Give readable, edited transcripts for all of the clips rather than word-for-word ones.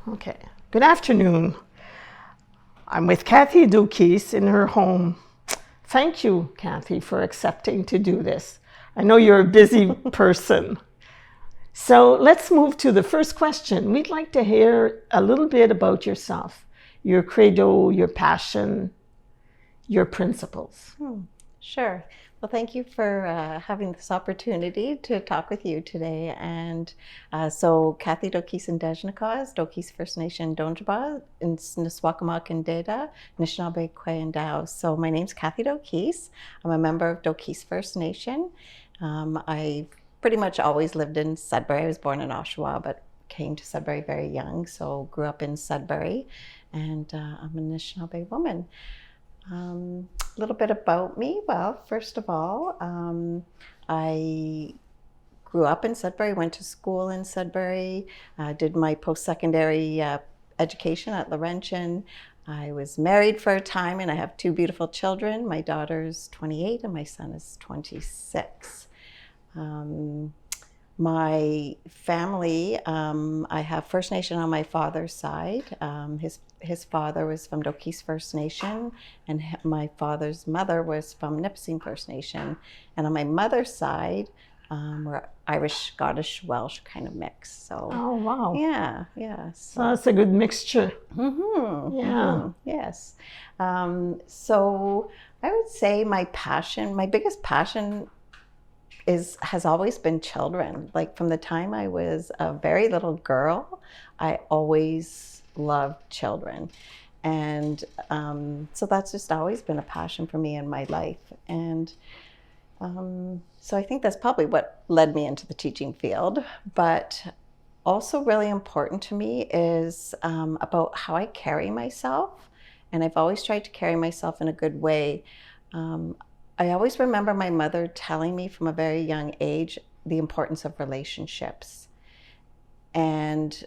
Okay. Good afternoon. I'm with Kathy Dokis in her home. Thank you, Kathy, for accepting to do this. I know you're a busy person. So let's move to the first question. We'd like to hear a little bit about yourself, your credo, your passion, your principles. Sure. Well, thank you for having this opportunity to talk with you today. And so Kathy Dokis and Dejnakaz, Dokis First Nation Donjaba, in Niswakamok and Deda, Anishinaabe, Kwe and Dao. So my name's Kathy Dokis. I'm a member of Dokis First Nation. I pretty much always lived in Sudbury. I was born in Oshawa, but came to Sudbury very young. So grew up in Sudbury, and I'm an Anishinaabe woman. A little bit about me. Well, first of all, I grew up in Sudbury, went to school in Sudbury, did my post-secondary education at Laurentian. I was married for a time, and I have two beautiful children. My daughter's 28 and my son is 26. My family, I have First Nation on my father's side. His father was from Dokis First Nation, and my father's mother was from Nipissing First Nation. And on my mother's side, we're Irish, Scottish, Welsh kind of mix. So, Oh, wow. yeah. So that's a good mixture. Yes. So I would say my biggest passion has always been children. Like from the time I was a very little girl, I always loved children. And so that's just always been a passion for me in my life. And so I think that's probably what led me into the teaching field. But also really important to me is about how I carry myself. And I've always tried to carry myself in a good way. I always remember my mother telling me from a very young age the importance of relationships. And,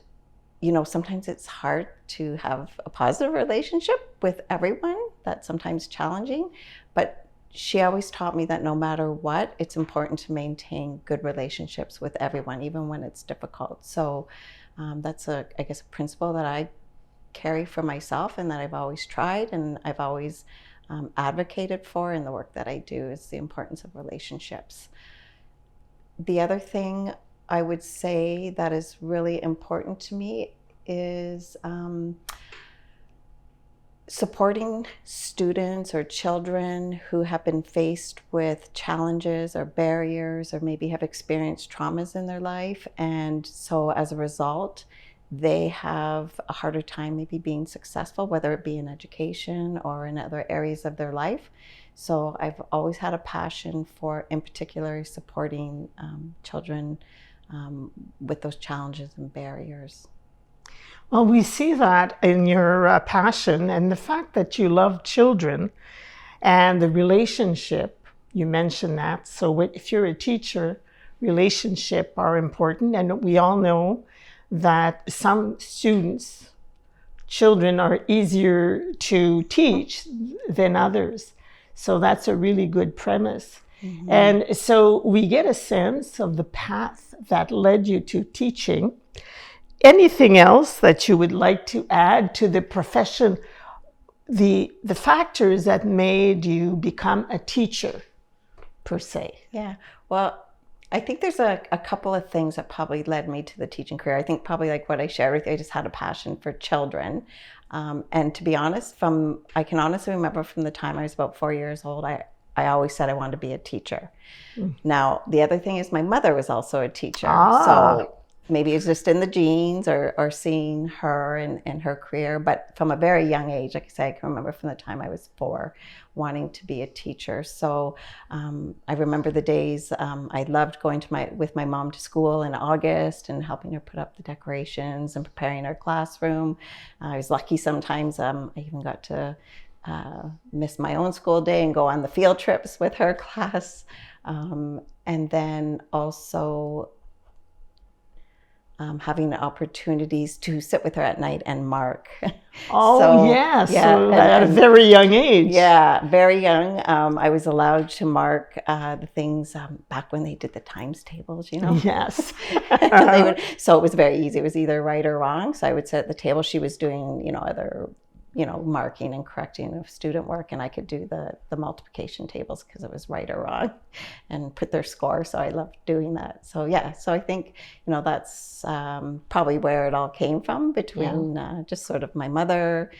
you know, sometimes it's hard to have a positive relationship with everyone. That's sometimes challenging. But she always taught me that no matter what, it's important to maintain good relationships with everyone, even when it's difficult. So that's I guess, a principle that I carry for myself and that I've always tried and I've always advocated for in the work that I do, is the importance of relationships. The other thing I would say that is really important to me is supporting students or children who have been faced with challenges or barriers or maybe have experienced traumas in their life. And so as a result, they have a harder time maybe being successful, whether it be in education or in other areas of their life. So I've always had a passion for, in particular, supporting children with those challenges and barriers. Well, we see that in your passion and the fact that you love children and the relationship. You mentioned that. So if you're a teacher, relationships are important. And we all know that some children are easier to teach than others. So that's a really good premise. Mm-hmm. And so we get a sense of the path that led you to teaching. Anything else that you would like to add to the profession, the factors that made you become a teacher, per se? Yeah, well, I think there's a couple of things that probably led me to the teaching career. I think probably like what I shared with you, I just had a passion for children. And to be honest, I can honestly remember from the time I was about 4 years old, I always said I wanted to be a teacher. Now, the other thing is my mother was also a teacher. So maybe it's just in the genes or seeing her and her career. But from a very young age, like I said, I can remember from the time I was 4, wanting to be a teacher. So I remember the days I loved going with my mom to school in August and helping her put up the decorations and preparing her classroom. I was lucky sometimes I even got to miss my own school day and go on the field trips with her class. And then also having opportunities to sit with her at night and mark. Oh, So, yes. yeah, So at a very young age. yeah, very young. I was allowed to mark the things back when they did the times tables, you know. Yes. And they would, so it was very easy. It was either right or wrong. So I would sit at the table. She was doing, you know, other, you know, marking and correcting of student work, and I could do the multiplication tables because it was right or wrong, and put their score. So I loved doing that. So yeah, so I think, you know, that's probably where it all came from, between just sort of my mother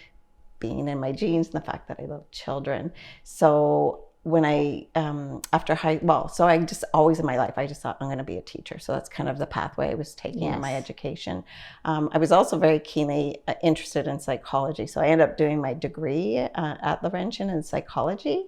being in my genes and the fact that I love children. So when I so I just always in my life, I just thought I'm going to be a teacher. So that's kind of the pathway I was taking in my education. I was also very keenly interested in psychology. So I ended up doing my degree at Laurentian in psychology.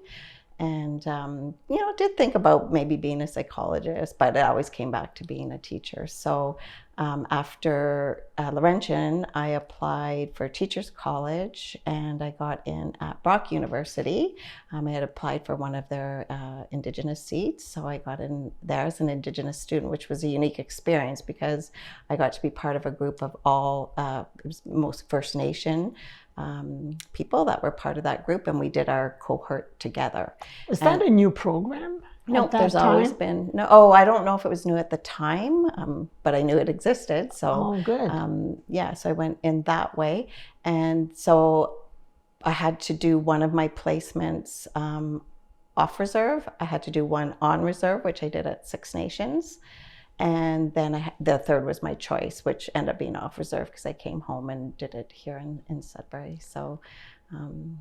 And, you know, did think about maybe being a psychologist, but it always came back to being a teacher. So after Laurentian, I applied for Teachers College, and I got in at Brock University. I had applied for one of their Indigenous seats. So I got in there as an Indigenous student, which was a unique experience because I got to be part of a group of all, it was most First Nation people that were part of that group, and we did our cohort together. Was that a new program? No, there's always been no. Oh, I don't know if it was new at the time, but I knew it existed. So, good. Yeah, so I went in that way, and so I had to do one of my placements off reserve. I had to do one on reserve, which I did at Six Nations. And then the third was my choice, which ended up being off reserve because I came home and did it here in Sudbury. So,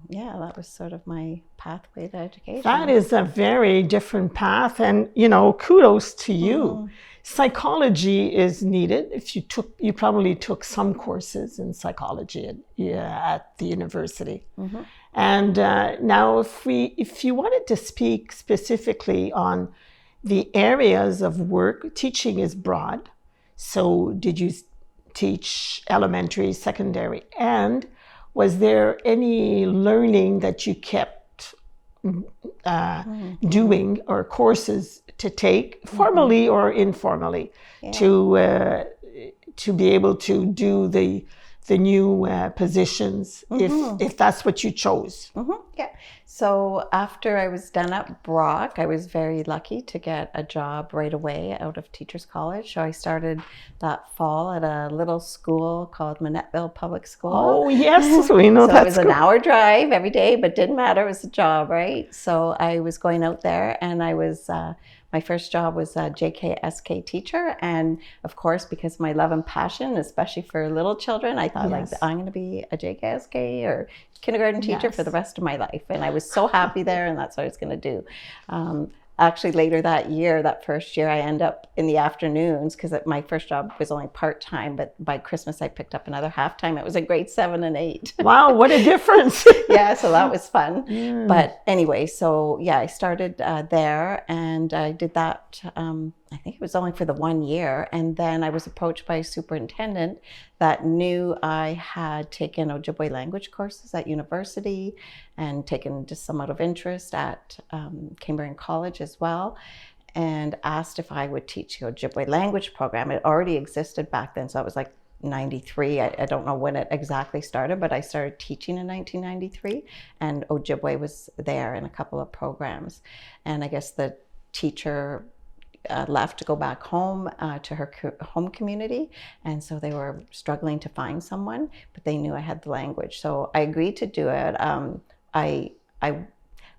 yeah, that was sort of my pathway to education. That is a very different path. And, you know, kudos to you. Psychology is needed. If you probably took some courses in psychology at the university. And now if you wanted to speak specifically on the areas of work, teaching is broad. So did you teach elementary, secondary, and was there any learning that you kept doing, or courses to take, formally or informally, to be able to do the new positions, if that's what you chose? Yeah. So after I was done at Brock, I was very lucky to get a job right away out of Teachers College. So I started that fall at a little school called Manettville Public School. Oh, yes, we know so that. It was an hour drive every day, but didn't matter. It was a job, right? So I was going out there, and I was... my first job was a JKSK teacher. And of course, because of my love and passion, especially for little children, I thought like, I'm going to be a JKSK or kindergarten teacher for the rest of my life. And I was so happy there, and that's what I was going to do. Actually, later that year, that first year, I ended up in the afternoons because my first job was only part-time, but by Christmas, I picked up another half-time. It was in grade 7 and 8. Wow, what a difference. Yeah, so that was fun. But anyway, so yeah, I started there, and I did that, I think it was only for the 1 year. And then I was approached by a superintendent that knew I had taken Ojibwe language courses at university and taken just some out of interest at Cambrian College as well, and asked if I would teach the Ojibwe language program. It already existed back then, so it was like 93. I don't know when it exactly started, but I started teaching in 1993, and Ojibwe was there in a couple of programs. And I guess the teacher left to go back home to her home community, and so they were struggling to find someone, but they knew I had the language, so I agreed to do it. I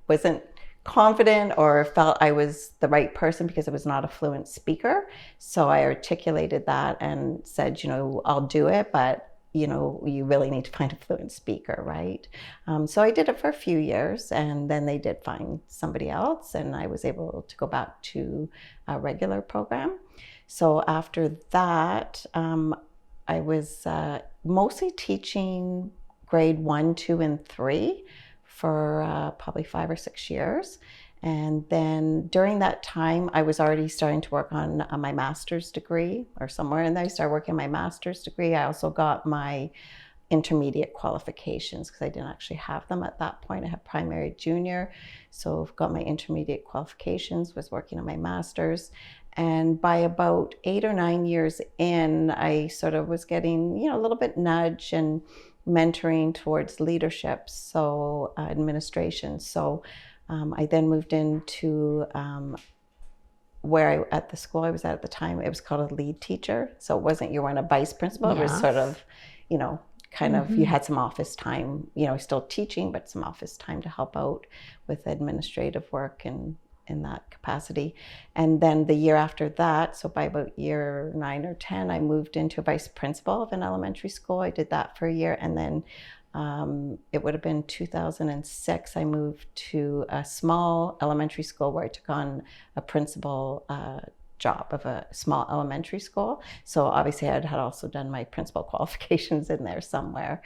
wasn't confident or felt I was the right person because I was not a fluent speaker, so I articulated that and said, you know, I'll do it, but you know, you really need to find a fluent speaker, right? So I did it for a few years, and then they did find somebody else, and I was able to go back to a regular program. So after that, I was mostly teaching grade 1, 2, and 3 for probably 5 or 6 years. And then during that time, I was already starting to work on my master's degree, or somewhere in there. I started working on my master's degree. I also got my intermediate qualifications because I didn't actually have them at that point. I had primary, junior, so I've got my intermediate qualifications, was working on my master's. And by about 8 or 9 years in, I sort of was getting, a little bit nudge and mentoring towards leadership, so administration. So I then moved into at the school I was at the time, it was called a lead teacher. So it wasn't, you weren't a vice principal. It was sort of, kind of, you had some office time, still teaching, but some office time to help out with administrative work and in that capacity. And then the year after that, so by about year 9 or 10, I moved into a vice principal of an elementary school. I did that for a year. And then it would have been 2006, I moved to a small elementary school where I took on a principal job of a small elementary school. So obviously I had also done my principal qualifications in there somewhere.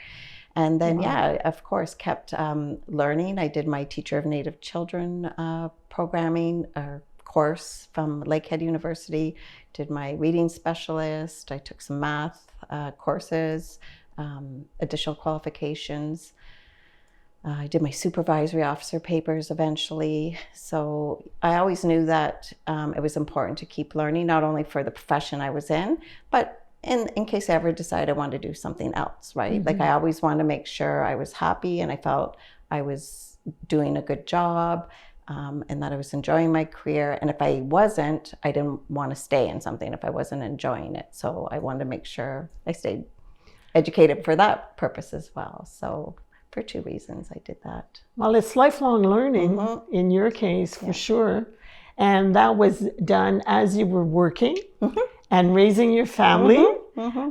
And then, of course, kept learning. I did my Teacher of Native Children programming course from Lakehead University, did my reading specialist. I took some math courses, additional qualifications. I did my supervisory officer papers eventually. So I always knew that it was important to keep learning, not only for the profession I was in, but in case I ever decided I wanted to do something else, right? Like I always wanted to make sure I was happy and I felt I was doing a good job and that I was enjoying my career. And if I wasn't, I didn't want to stay in something if I wasn't enjoying it. So I wanted to make sure I stayed educated for that purpose as well. So for 2 reasons I did that. Well, it's lifelong learning in your case, for sure. And that was done as you were working and raising your family.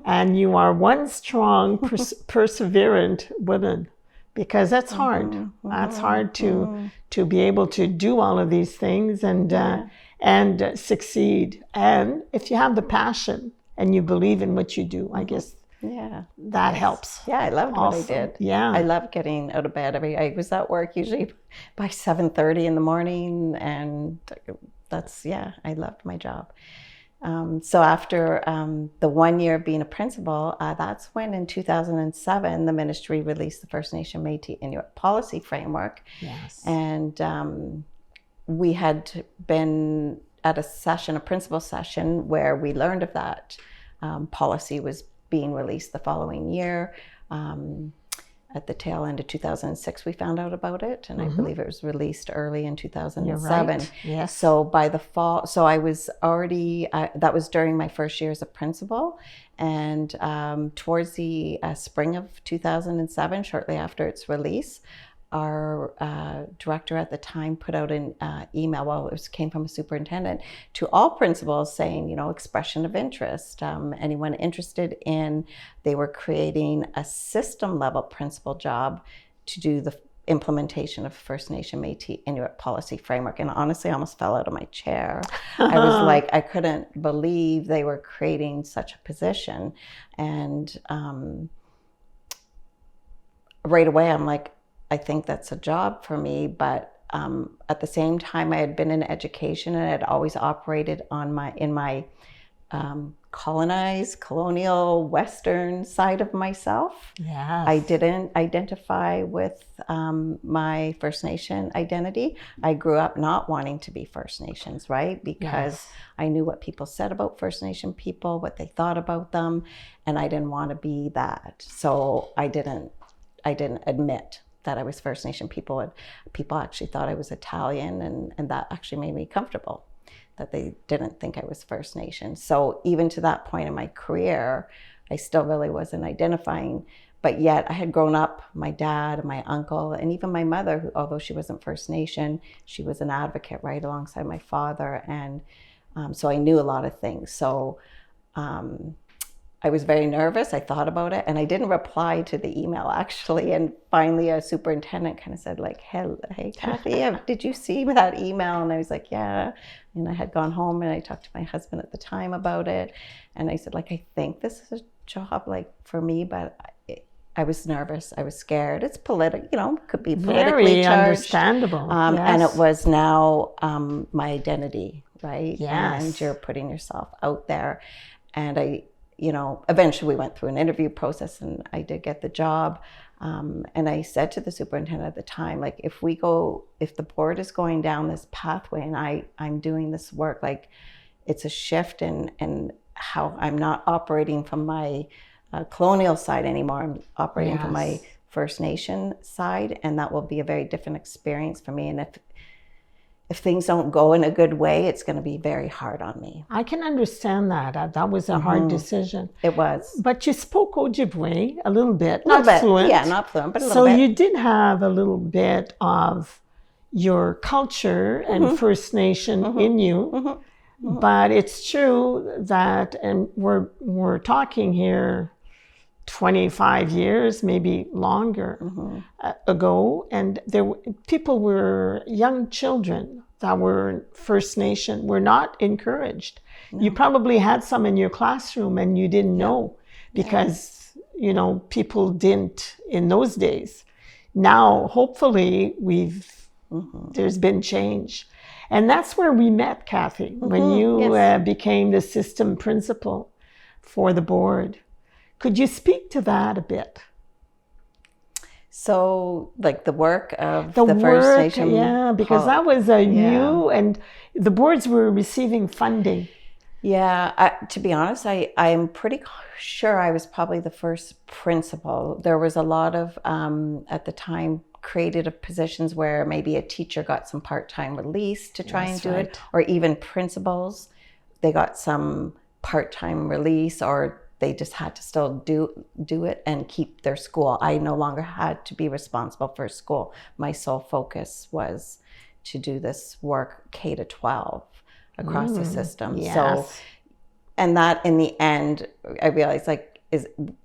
And you are one strong, perseverant woman, because that's hard. That's hard to be able to do all of these things and succeed. And if you have the passion and you believe in what you do, I guess that helps. Yeah, I loved what I did. Yeah. I loved getting out of bed. I was at work usually by 7:30 in the morning, and I loved my job. So after the 1 year of being a principal, that's when in 2007, the ministry released the First Nation Métis Inuit policy framework. Yes. And we had been at a principal session where we learned of that policy was being released the following year. At the tail end of 2006, we found out about it, and I believe it was released early in 2007. You're right. Yes. So by the fall, so I was already, that was during my first year as a principal, and towards the spring of 2007, shortly after its release, our director at the time put out an email, came from a superintendent, to all principals saying, expression of interest. Anyone interested in, they were creating a system level principal job to do the implementation of First Nation Métis Inuit policy framework. And honestly, I almost fell out of my chair. I was like, I couldn't believe they were creating such a position. And right away, I'm like, I think that's a job for me, but at the same time, I had been in education and I had always operated in my colonial Western side of myself. Yes. I didn't identify with my First Nation identity. I grew up not wanting to be First Nations, right? Because I knew what people said about First Nation people, what they thought about them, and I didn't want to be that. So I didn't admit that I was First Nation people, and people actually thought I was Italian, and that actually made me comfortable, that they didn't think I was First Nation. So even to that point in my career, I still really wasn't identifying, but yet I had grown up, my dad and my uncle, and even my mother, who, although she wasn't First Nation, she was an advocate right alongside my father, and so I knew a lot of things. So I was very nervous. I thought about it, and I didn't reply to the email actually. And finally, a superintendent kind of said, like, "Hey, Kathy, did you see that email?" And I was like, "Yeah." And I had gone home, and I talked to my husband at the time about it, and I said, like, "I think this is a job like for me," but I was nervous. I was scared. It's political, could be politically Very charged. Understandable. Yes. And it was now my identity, right? Yes. And you're putting yourself out there, and eventually we went through an interview process and I did get the job. And I said to the superintendent at the time, like, if the board is going down this pathway and I'm doing this work, like, it's a shift in how I'm not operating from my colonial side anymore. I'm operating from my First Nation side, and that will be a very different experience for me. And if things don't go in a good way, it's going to be very hard on me. I can understand that. That was a hard decision. It was. But you spoke Ojibwe a little bit, Not fluent. Yeah, not fluent, but a little bit. bit. So you did have a little bit of your culture and First Nation in you. But it's true that, and we're talking here 25 years, maybe longer ago, and people were young children that were First Nation were not encouraged. No. You probably had some in your classroom and you didn't know because people didn't in those days. Now, hopefully, there's been change. And that's where we met, Kathy, when you became the system principal for the board. Could you speak to that a bit? So, like the work of the First Nation? Yeah, because that was new, and the boards were receiving funding. Yeah, to be honest, I'm pretty sure I was probably the first principal. There was a lot of, at the time, creative positions where maybe a teacher got some part-time release to try and do it, or even principals, they got some part-time release, or they just had to still do it and keep their school. I no longer had to be responsible for school. My sole focus was to do this work K to 12 across the system. Yes. So, and that in the end, I realized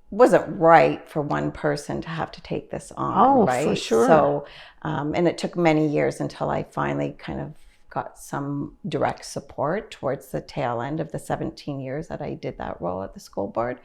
wasn't right for one person to have to take this on, right? For sure. So, and it took many years until I finally kind of got some direct support towards the tail end of the 17 years that I did that role at the school board.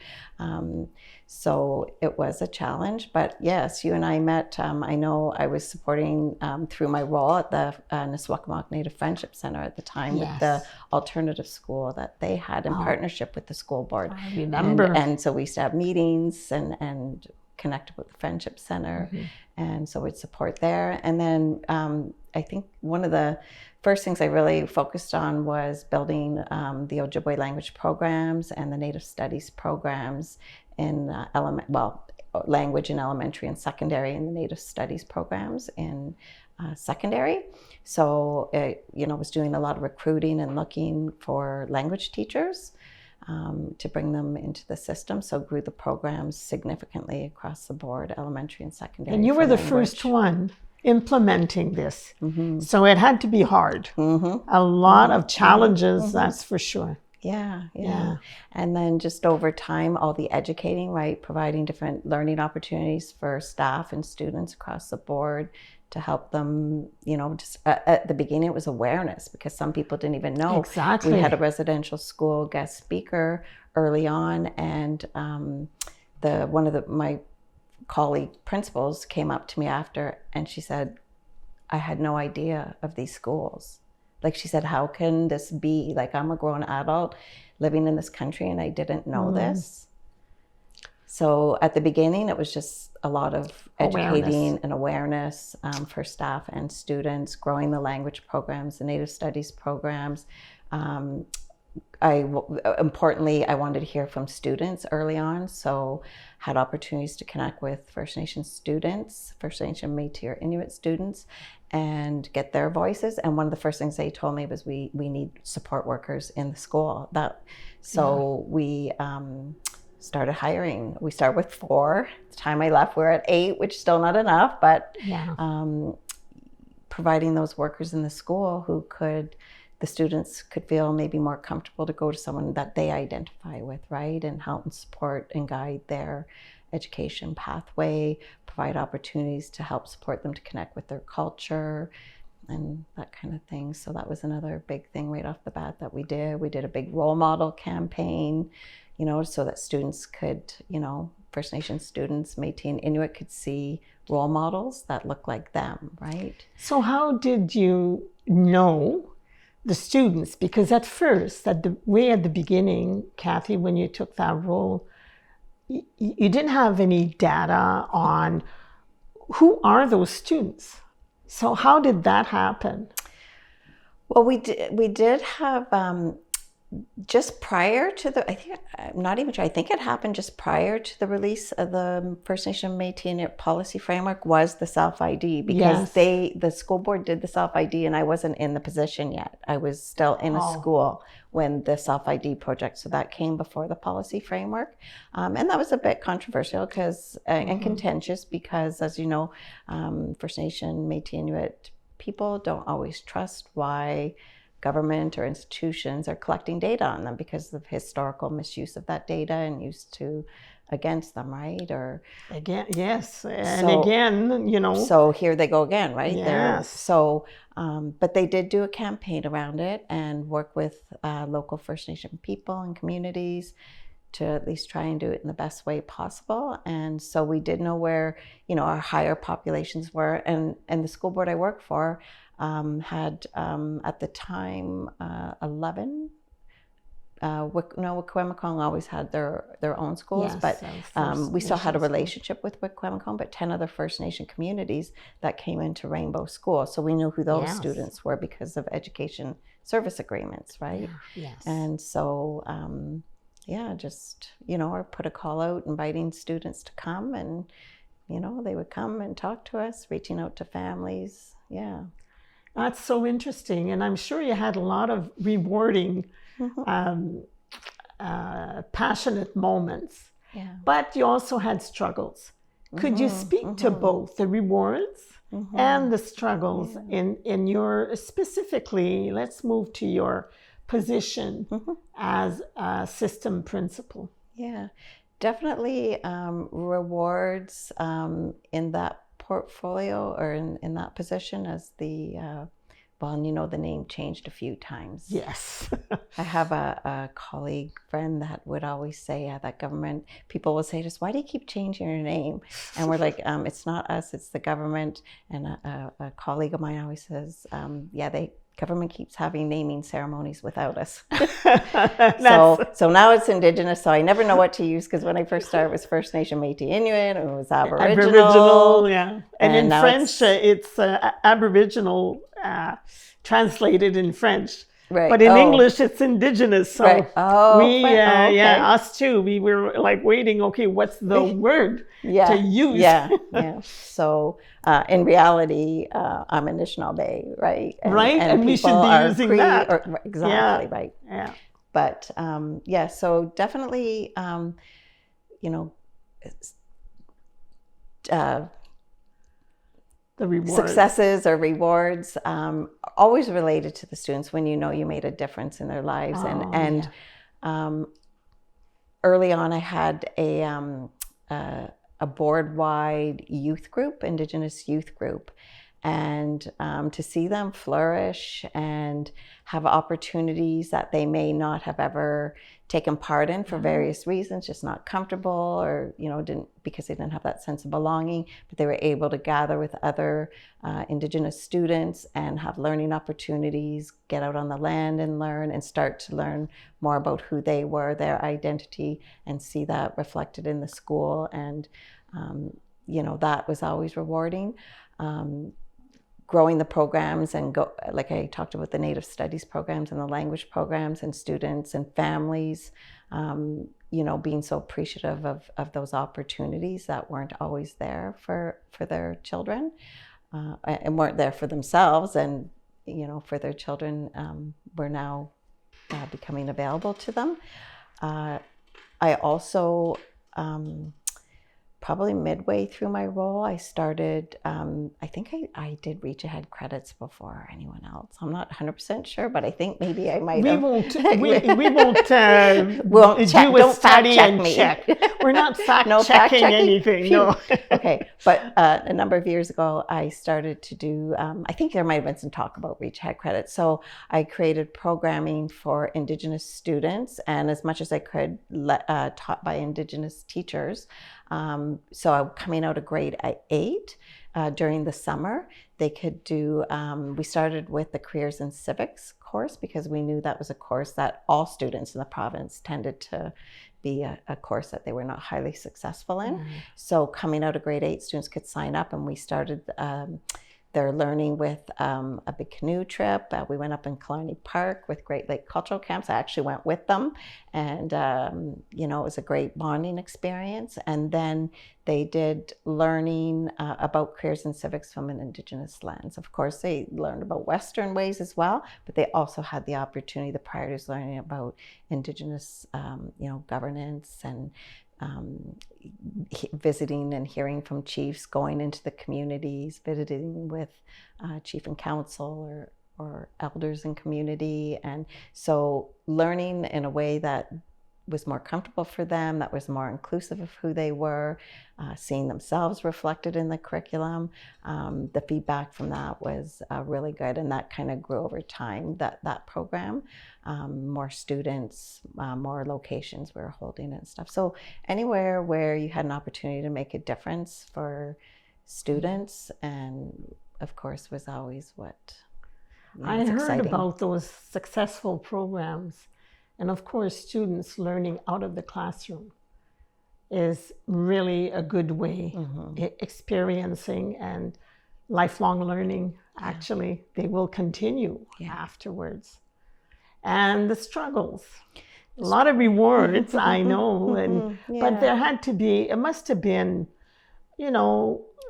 So it was a challenge, but yes, you and I met. I know I was supporting through my role at the Nisswakamak Native Friendship Center at the time with the alternative school that they had in partnership with the school board. I remember. And so we used to have meetings and connected with the Friendship Center. And so we'd support there. And then I think one of the first things I really focused on was building the Ojibwe language programs and the Native Studies programs in language in elementary and secondary, and the Native Studies programs in secondary. So, was doing a lot of recruiting and looking for language teachers to bring them into the system. So grew the programs significantly across the board, elementary and secondary. And you were the first one implementing this. So it had to be hard. A lot of challenges, that's for sure. Yeah. And then just over time, all the educating, right? Providing different learning opportunities for staff and students across the board to help them, just at the beginning, it was awareness because some people didn't even know. Exactly. We had a residential school guest speaker early on, and one of my colleague principals came up to me after and she said, I had no idea of these schools. Like she said, how can this be? Like, I'm a grown adult living in this country and I didn't know this. So at the beginning, it was just a lot of educating and awareness for staff and students, growing the language programs, the Native Studies programs. Importantly, I wanted to hear from students early on, so had opportunities to connect with First Nation students, First Nation Métis or Inuit students, and get their voices. And one of the first things they told me was we need support workers in the school. We started hiring. We started with 4. At the time I left, we were at 8, which is still not enough, but providing those workers in the school the students could feel maybe more comfortable to go to someone that they identify with, right? And help and support and guide their education pathway, provide opportunities to help support them to connect with their culture and that kind of thing. So that was another big thing right off the bat that we did. We did a big role model campaign, so that students could, First Nation students, Métis and Inuit could see role models that look like them, right? So how did you know the students? Because at first, at the beginning, Kathy, when you took that role, you didn't have any data on who are those students. So how did that happen? Well, we did have just prior to I'm not even sure. I think it happened just prior to the release of the First Nation Métis Inuit policy framework was the self-ID, because the school board did the self-ID and I wasn't in the position yet. I was still in a school when the self-ID project, so that came before the policy framework. And that was a bit controversial and contentious because, as you know, First Nation Métis Inuit people don't always trust why government or institutions are collecting data on them because of historical misuse of that data and used against them, right? Or again, yes, and so, again, you know. So here they go again, right? Yes. But they did do a campaign around it and work with local First Nation people and communities to at least try and do it in the best way possible. And so we did know where, you know, our higher populations were, and the school board I worked for had at the time 11. Wikwemikong always had their own schools, but we still had a relationship with Wikwemikong, but 10 other First Nation communities that came into Rainbow School. So we knew who those students were because of education service agreements, right? Yes. And so, just, you know, or put a call out inviting students to come, and, you know, they would come and talk to us, reaching out to families. Yeah. That's so interesting. And I'm sure you had a lot of rewarding, passionate moments. Yeah. But you also had struggles. Could you speak to both the rewards and the struggles in your, specifically, let's move to your position as a system principal? Yeah, definitely rewards in that portfolio or in that position as the, you know, the name changed a few times. Yes. I have a colleague friend that would always say that government, people will say to us, why do you keep changing your name? And we're like, it's not us, it's the government. And a colleague of mine always says, government keeps having naming ceremonies without us. So now it's Indigenous, so I never know what to use, because when I first started it was First Nation Métis Inuit, and it was Aboriginal. Yeah. And in French, it's Aboriginal translated in French. Right. But in English, it's Indigenous. So us too. We were like waiting, okay, what's the word to use? Yeah. So in reality, I'm Anishinaabe, right? And we should be using Cree, that. Exactly, right. Yeah. But so definitely, you know, the rewards. Successes or rewards, always related to the students when you know you made a difference in their lives. Early on, I had a board-wide youth group, Indigenous youth group, and to see them flourish and have opportunities that they may not have ever taken part in for various reasons, just not comfortable, or, you know, because they didn't have that sense of belonging, but they were able to gather with other Indigenous students and have learning opportunities, get out on the land and learn, and start to learn more about who they were, their identity, and see that reflected in the school. And, you know, that was always rewarding. Growing the programs and like I talked about, the Native Studies programs and the language programs, and students and families, you know, being so appreciative of those opportunities that weren't always there for their children, and weren't there for themselves, and, you know, for their children, were now becoming available to them. I also, probably midway through my role, I started, I think I did reach ahead credits before anyone else. I'm not 100% sure, but I think maybe I might have. We won't do a study and check. We're not fact-checking anything, no. Okay, but a number of years ago, I started to do, I think there might have been some talk about reach ahead credits. So I created programming for Indigenous students, and as much as I could, taught by Indigenous teachers, So coming out of grade 8, during the summer, they could do, we started with the Careers in Civics course because we knew that was a course that all students in the province tended to be a course that they were not highly successful in. So coming out of grade 8, students could sign up, and we started their learning with a big canoe trip. We went up in Killarney Park with Great Lake Cultural Camps. I actually went with them, and it was a great bonding experience. And then they did learning about careers in civics from an Indigenous lens. Of course, they learned about Western ways as well, but they also had the opportunity, the priors, learning about Indigenous, governance and visiting and hearing from chiefs, going into the communities, visiting with chief and council or elders in community. And so learning in a way that was more comfortable for them, that was more inclusive of who they were, seeing themselves reflected in the curriculum. The feedback from that was really good, and that kind of grew over time, that program. More students, more locations we were holding and stuff. So anywhere where you had an opportunity to make a difference for students, and of course was always what I heard exciting about those successful programs. And of course, students learning out of the classroom is really a good way, experiencing and lifelong learning. Actually, they will continue afterwards. And the struggles, a lot of rewards, I know, but there had to be, it must have been,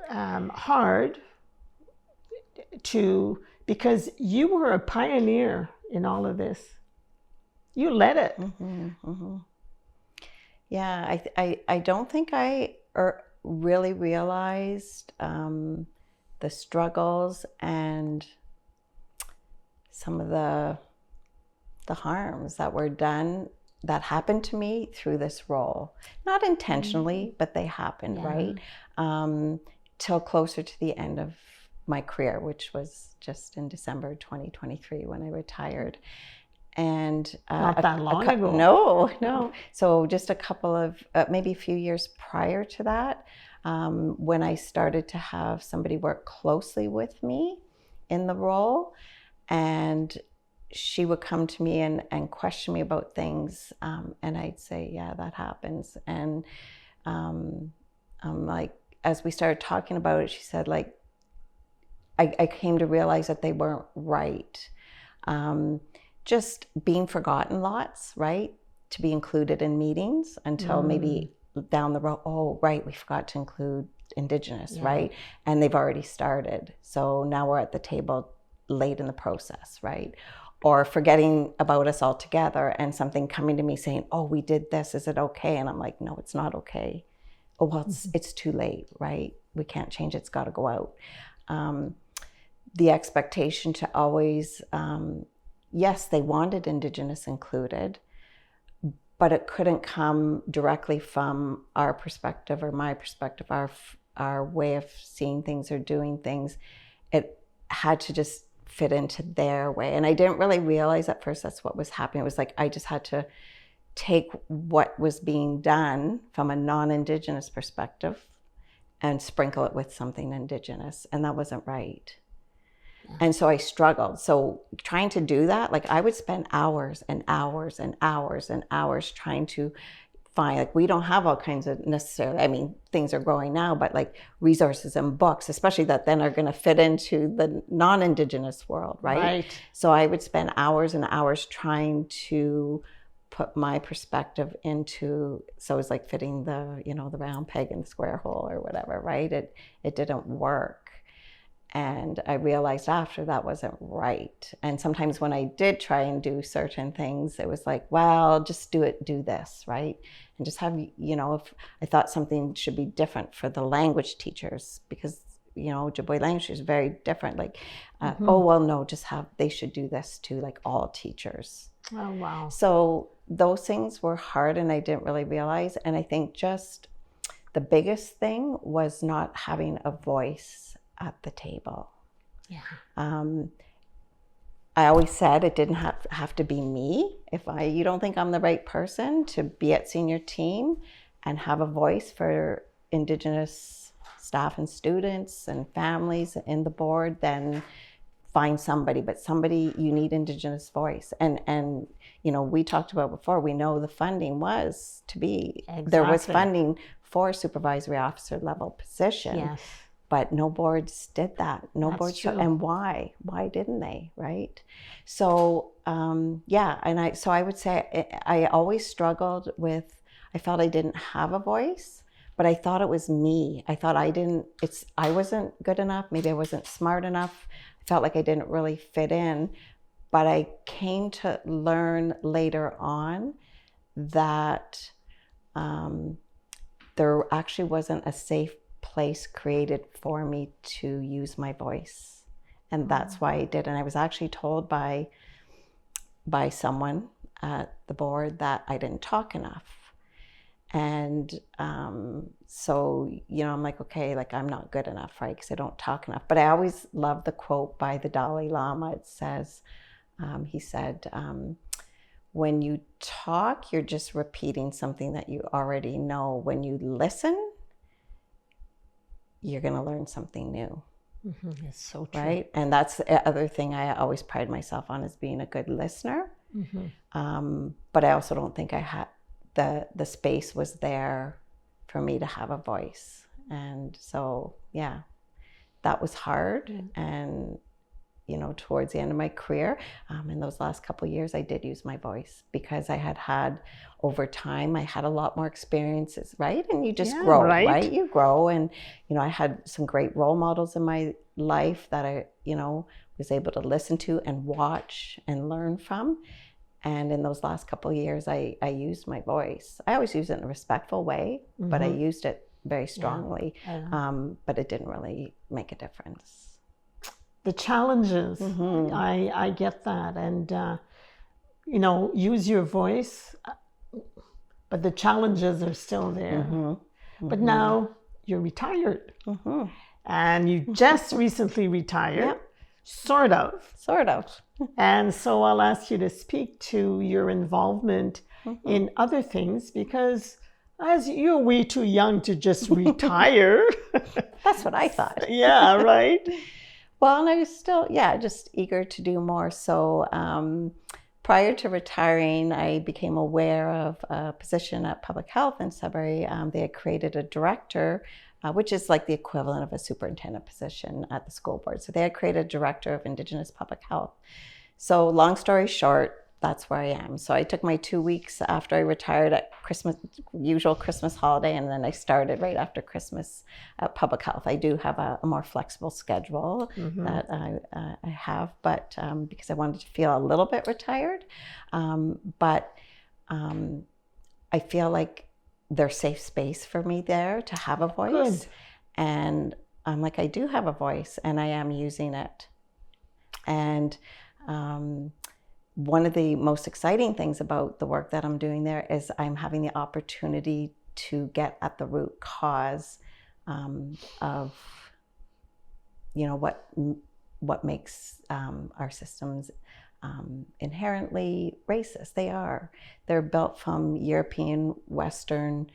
hard because you were a pioneer in all of this. You led it. Yeah, I don't think I really realized the struggles and some of the harms that were done, that happened to me through this role. Not intentionally, but they happened, right? Till closer to the end of my career, which was just in December 2023 when I retired. And not that long ago. No. So just a couple of, maybe a few years prior to that, when I started to have somebody work closely with me in the role, and she would come to me and question me about things, and I'd say, yeah, that happens. And as we started talking about it, she said, I came to realize that they weren't right. Just being forgotten lots, right? To be included in meetings until maybe down the road, oh, right, we forgot to include Indigenous, right? And they've already started. So now we're at the table late in the process, right? Or forgetting about us altogether, and something coming to me saying, oh, we did this, is it okay? And I'm like, no, it's not okay. Oh, well, it's too late, right? We can't change it, it's gotta go out. The expectation to always, yes, they wanted Indigenous included, but it couldn't come directly from our perspective or my perspective, our way of seeing things or doing things. It had to just fit into their way. And I didn't really realize at first that's what was happening. It was like I just had to take what was being done from a non-Indigenous perspective and sprinkle it with something Indigenous, and that wasn't right. And so I struggled. So trying to do that, I would spend hours and hours and hours and hours trying to find, we don't have all kinds of necessarily, things are growing now, but resources and books, especially that then are going to fit into the non-Indigenous world, right? So I would spend hours and hours trying to put my perspective into, so it's like fitting the, the round peg in the square hole or whatever, right? It didn't work. And I realized after that wasn't right. And sometimes when I did try and do certain things, it was like, well, just do this, right? And just have, if I thought something should be different for the language teachers, because, Ojibwe language is very different. Oh, well, no, they should do this too, all teachers. Oh, wow. So those things were hard, and I didn't really realize. And I think just the biggest thing was not having a voice at the table. Yeah. I always said it didn't have to be me. You don't think I'm the right person to be at senior team and have a voice for Indigenous staff and students and families in the board, then find somebody. But somebody, you need Indigenous voice. And you know, we talked about before, we know the funding was to be, there was funding for supervisory officer level position. Yes. But no boards did that. No That's boards. true. And why? Why didn't they? Right? So yeah, and I would say I always struggled with. I felt I didn't have a voice, but I thought it was me. I thought I wasn't good enough. Maybe I wasn't smart enough. I felt like I didn't really fit in. But I came to learn later on that there actually wasn't a safe place created for me to use my voice, and that's why I did. And I was actually told by someone at the board that I didn't talk enough, and so you know, I'm like, okay, like I'm not good enough, right? Because I don't talk enough. But I always love the quote by the Dalai Lama. It says, he said, when you talk, you're just repeating something that you already know. When you listen, you're going to learn something new. Mm-hmm. It's so true. Right? And that's the other thing I always pride myself on, is being a good listener. Mm-hmm. But I also don't think I had the space was there for me to have a voice. And so, yeah, that was hard. Mm-hmm. And, you know, towards the end of my career, in those last couple of years, I did use my voice because I had over time, I had a lot more experiences, right? And you just grow, right? You grow. And, you know, I had some great role models in my life that I, you know, was able to listen to and watch and learn from. And in those last couple of years, I used my voice. I always use it in a respectful way, mm-hmm. but I used it very strongly. Yeah. But it didn't really make a difference. The challenges, mm-hmm. I get that. And, you know, use your voice, but the challenges are still there. Mm-hmm. Mm-hmm. But now you're retired. Mm-hmm. And you just recently retired. Yeah. Sort of. And so I'll ask you to speak to your involvement mm-hmm. in other things, because as you're way too young to just retire. That's what I thought. Yeah, right. Well, and I was still, just eager to do more. So prior to retiring, I became aware of a position at Public Health in Sudbury. They had created a director, which is like the equivalent of a superintendent position at the school board. So they had created a director of Indigenous Public Health. So long story short, that's where I am. So I took my 2 weeks after I retired at Christmas, usual Christmas holiday, and then I started right after Christmas at Public Health. I do have a more flexible schedule mm-hmm. that I have, but because I wanted to feel a little bit retired. But I feel like there's safe space for me there to have a voice. Good. And I'm like, I do have a voice, and I am using it. And one of the most exciting things about the work that I'm doing there is I'm having the opportunity to get at the root cause of, you know, what makes our systems inherently racist. They're built from European, Western,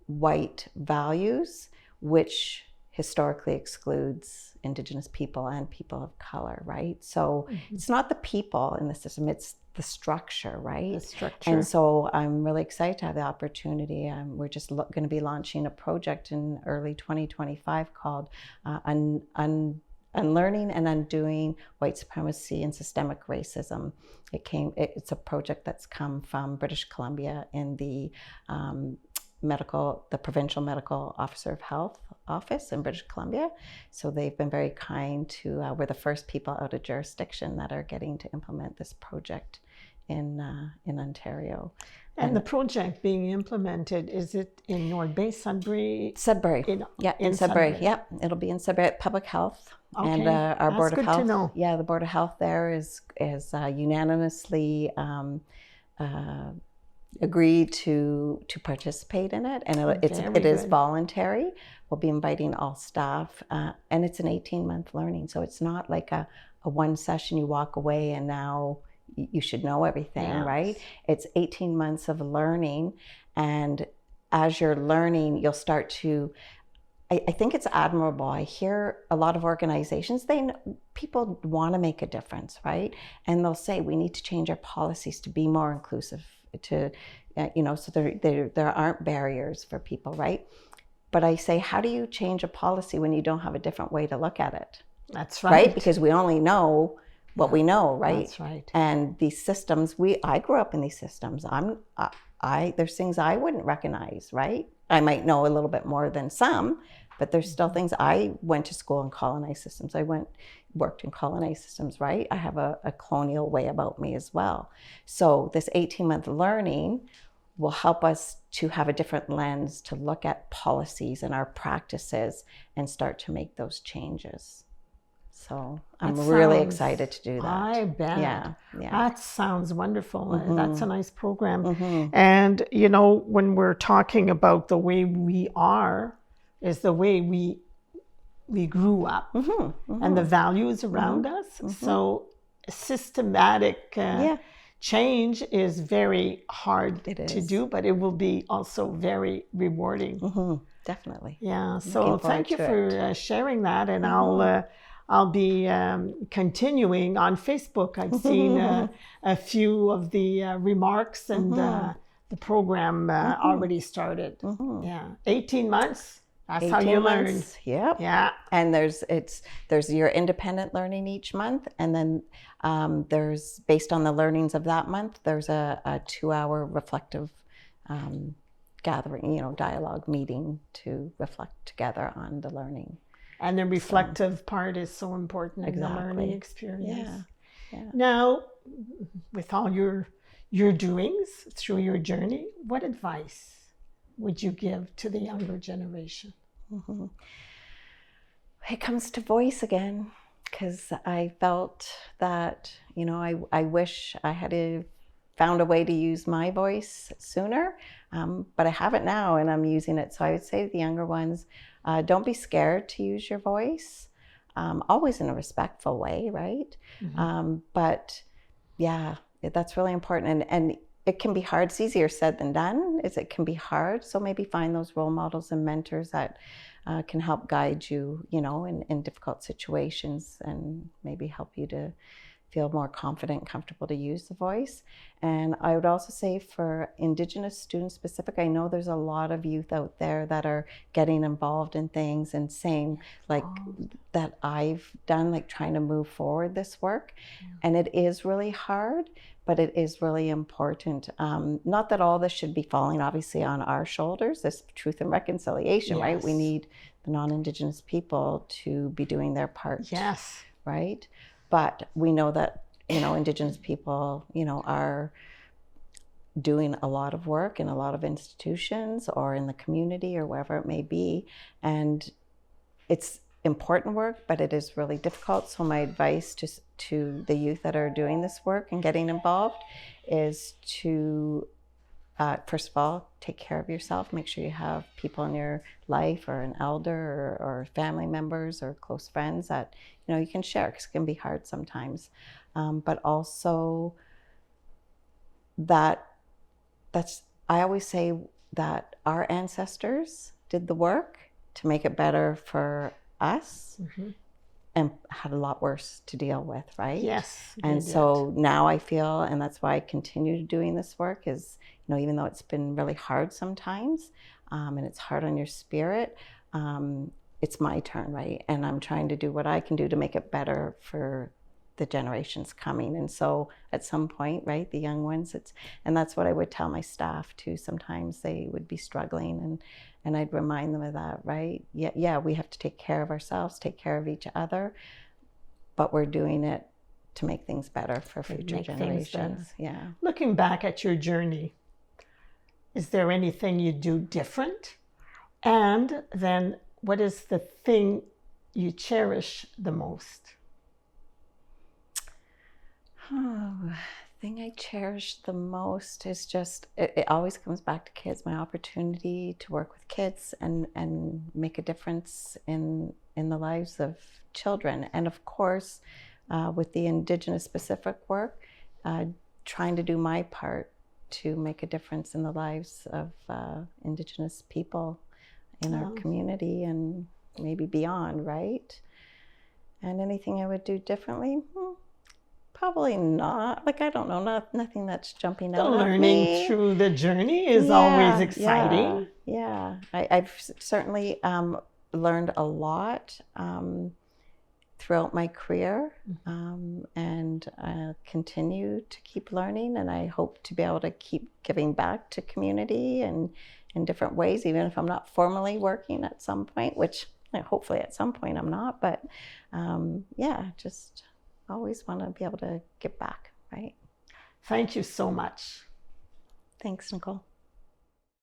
white values, which historically excludes Indigenous people and people of color, right? So mm-hmm. it's not the people in the system, it's the structure, right? The structure. And so I'm really excited to have the opportunity. We're just going to be launching a project in early 2025 called Unlearning and Undoing White Supremacy and Systemic Racism. It's a project that's come from British Columbia in the Provincial Medical Officer of Health office in British Columbia. So they've been very kind to, we're the first people out of jurisdiction that are getting to implement this project in Ontario. And the project being implemented, is it in North Bay, Sudbury? Sudbury, in Sudbury. Yeah, it'll be in Sudbury at Public Health. Okay. And our Board of Health. That's good to know. Yeah, the Board of Health there is unanimously agreed to participate in it, and it is voluntary. We'll be inviting all staff, and it's an 18-month learning, so it's not like a one session you walk away and now you should know everything, yes. Right? It's 18 months of learning, and as you're learning, you'll start to, I think it's admirable. I hear a lot of organizations, people want to make a difference, right? And they'll say, we need to change our policies to be more inclusive, to, so there aren't barriers for people, right? But I say, how do you change a policy when you don't have a different way to look at it? That's right. Right? Because we only know what we know, right? That's right. And these systems, I grew up in these systems. There's things I wouldn't recognize, right? I might know a little bit more than some, but there's still things. I went to school in colonized systems. Worked in colonized systems, right? I have a colonial way about me as well. So this 18-month learning will help us to have a different lens to look at policies and our practices and start to make those changes. So I'm really excited to do that. I bet. Yeah. That sounds wonderful. That's a nice program. And, when we're talking about the way we are, is the way we grew up and the values around us. So systematic change is very hard to do, but it will be also very rewarding. Definitely. Yeah. So thank you for sharing that. And I'll be continuing on Facebook. I've seen a few of the remarks, and the program already started. Yeah. 18 months. That's how you learn. Yep. Yeah. And there's your independent learning each month, and then there's, based on the learnings of that month, there's a 2-hour reflective gathering, dialogue meeting to reflect together on the learning. And the reflective part is so important in the learning experience. Yeah. Now, with all your doings through your journey, what advice would you give to the younger generation? It comes to voice again, because I felt that, I wish I had found a way to use my voice sooner, but I have it now and I'm using it. So I would say to the younger ones, don't be scared to use your voice, always in a respectful way, right? But yeah, that's really important. And it can be hard. It's easier said than done. It can be hard. So maybe find those role models and mentors that can help guide you, in difficult situations, and maybe help you to feel more confident and comfortable to use the voice. And I would also say for Indigenous students specific, I know there's a lot of youth out there that are getting involved in things and saying that I've done, like trying to move forward this work. And it is really hard, but it is really important. Not that all this should be falling obviously on our shoulders, this truth and reconciliation, right? We need the non-Indigenous people to be doing their part. Yes. Right? But we know that, Indigenous people, are doing a lot of work in a lot of institutions or in the community or wherever it may be. And it's important work, but it is really difficult. So my advice to the youth that are doing this work and getting involved is to, first of all, take care of yourself. Make sure you have people in your life, or an elder or family members or close friends that, you can share, because it can be hard sometimes. But also I always say that our ancestors did the work to make it better for us, and had a lot worse to deal with, right? Yes. And so now I feel, and that's why I continue doing this work, is, even though it's been really hard sometimes, and it's hard on your spirit, it's my turn, right? And I'm trying to do what I can do to make it better for the generations coming. And so at some point, right, the young ones, and that's what I would tell my staff too. Sometimes they would be struggling, and I'd remind them of that, right? Yeah, we have to take care of ourselves, take care of each other, but we're doing it to make things better for future generations. Yeah. Looking back at your journey, is there anything you do different? And then what is the thing you cherish the most? The thing I cherish the most is just, it always comes back to kids, my opportunity to work with kids and make a difference in the lives of children. And of course, with the Indigenous specific work, trying to do my part to make a difference in the lives of Indigenous people in our community and maybe beyond, right? And anything I would do differently? Probably not. Like, I don't know, nothing that's jumping out at me. Learning through the journey is always exciting. Yeah. I've certainly learned a lot throughout my career, and I'll continue to keep learning, and I hope to be able to keep giving back to community and in different ways, even if I'm not formally working at some point, which hopefully at some point I'm not, but just always want to be able to give back, right? Thank you so much. Thanks, Nicole.